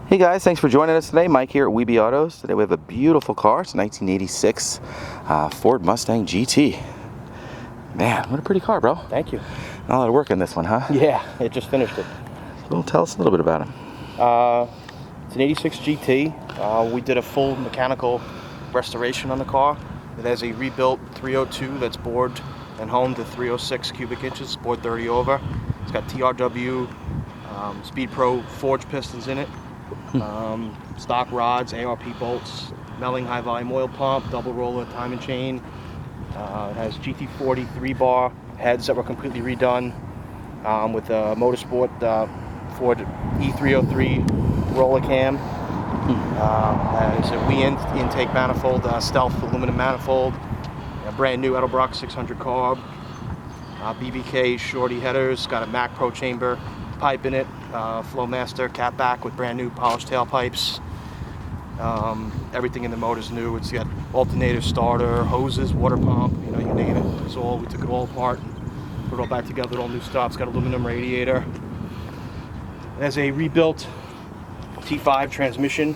Hey guys, thanks for joining us today. Mike here at WeBe Autos. Today we have a beautiful car. It's a 1986 Ford Mustang GT. Man, what a pretty car, bro. Thank you. Not a lot of work on this one, huh? Yeah, it just finished it. Well, tell us a little bit about him. It's an 86 GT. We did a full mechanical restoration on the car. It has a rebuilt 302 that's bored and honed to 306 cubic inches, bored 30 over. It's got TRW, Speed Pro forged pistons in it. Stock rods, ARP bolts, Melling high volume oil pump, double roller timing chain. It has GT40 3-bar heads that were completely redone with a Motorsport Ford E303 roller cam. Has a Weiand intake manifold, stealth aluminum manifold, a brand new Edelbrock 600 carb, BBK Shorty Headers, got a Mac Pro chamber pipe in it, Flowmaster catback with brand new polished tailpipes. Everything in the motor's new. It's got alternator, starter, hoses, water pump, you know, you name it. We took it all apart and put it all back together with all new stuff. It's got aluminum radiator. It has a rebuilt T5 transmission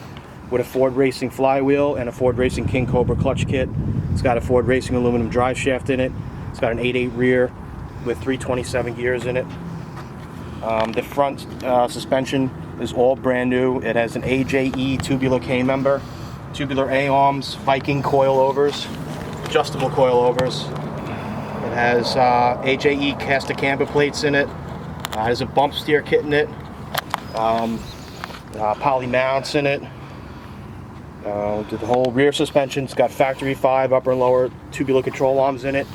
with a Ford Racing Flywheel and a Ford Racing King Cobra clutch kit. It's got a Ford Racing aluminum driveshaft in it. It's got an 8.8 rear with 327 gears in it. The front suspension is all brand new. It has an AJE Tubular K-Member, tubular A-arms, Viking Coil-Overs, adjustable Coil-Overs. It has AJE caster camber plates in it. It has a Bup-Steer Kit in it. Poly mounts in it. Did the whole rear suspension. It's got factory 5 upper and lower tubular control arms in it.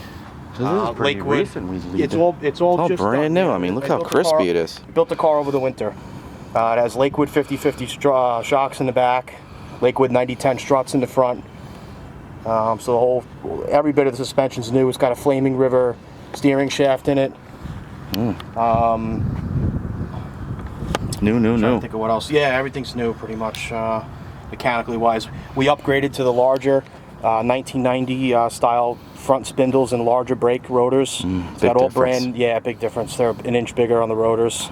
So this is pretty Lakewood. recent. It's all just brand new. I mean, look how crispy it is. We built the car over the winter. It has Lakewood 50/50 shocks in the back, Lakewood 90/10 struts in the front. So every bit of the suspension's new. It's got a Flaming River steering shaft in it. New. Trying to think of what else. Yeah, everything's new pretty much, mechanically wise. We upgraded to the larger 1990 style front spindles and larger brake rotors. It's got all big difference. They're an inch bigger on the rotors.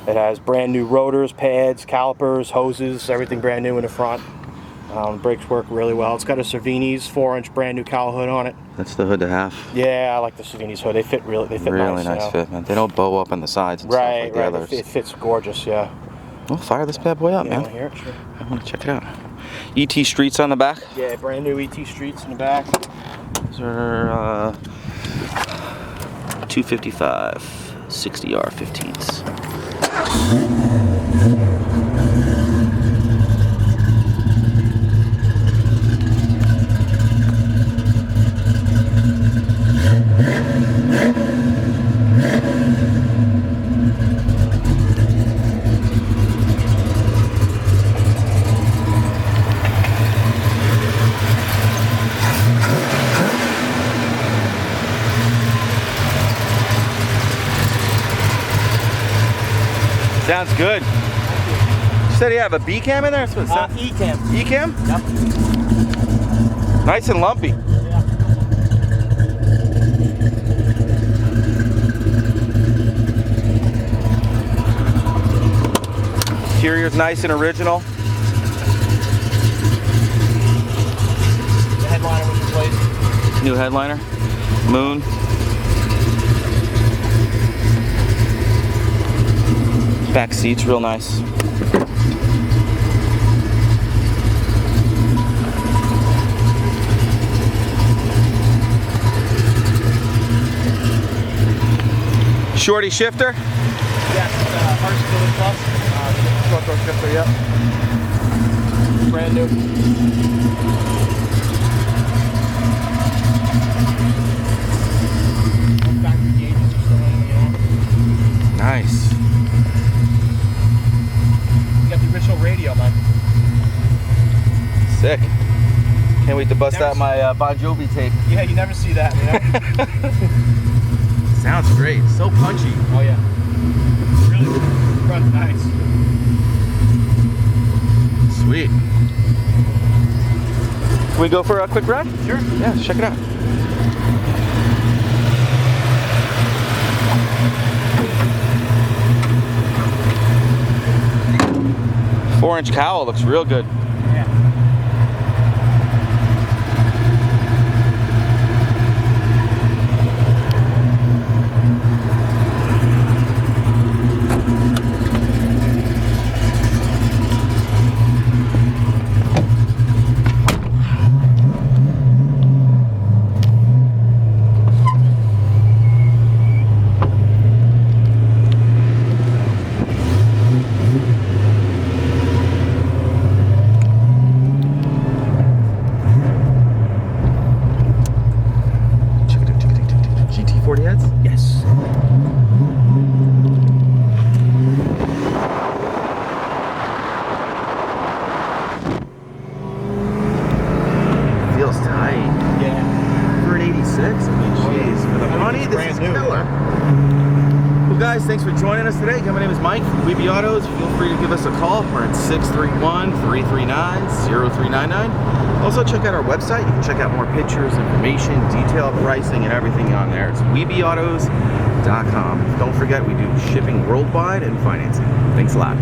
It has brand new rotors, pads, calipers, hoses, everything brand new in the front. Brakes work really well. It's got a Cervini's 4-inch brand new cowl hood on it. That's the hood to have. Yeah, I like the Cervini's hood. They fit really nice. Really nice fit, man. They don't bow up on the sides and stuff like the others. It fits gorgeous, yeah. Well, fire this bad boy up, man. You want to hear it? Sure. I want to check it out. ET Streets on the back. Yeah, brand new ET Streets in the back. These are 255 60R 15s. Sounds good. You said you have a B cam in there? That's what it E-cam. E-cam? Yep. Nice and lumpy. Yeah. Interior's nice and original. The headliner was replaced. New headliner. Moon. Back seats real nice. Shorty shifter? Yes, Hurst Plus. Short throw shifter, yep. Brand new. Factory gauges are still in, you know. Nice. You got the original radio, man. Sick. Can't wait to bust out my Bon Jovi tape. Yeah, you never see that, you know? Sounds great. So punchy. Oh, yeah. Really runs nice. Sweet. Can we go for a quick ride? Sure. Yeah, check it out. 4-inch cowl looks real good. Yeah. GT 40 heads? Yes. Feels tight. Yeah. For an 86? I mean, jeez. For the money, this is brand new. killer. Well, guys, thanks for joining us today. My name is Mike from WeBe Autos. Feel free to give us a call. We're at 631-339-0399. Also, check out our website. You can check out more pictures, information, detailed pricing, and everything on there. It's WeBeAutos.com. Don't forget, we do shipping worldwide and financing. Thanks a lot.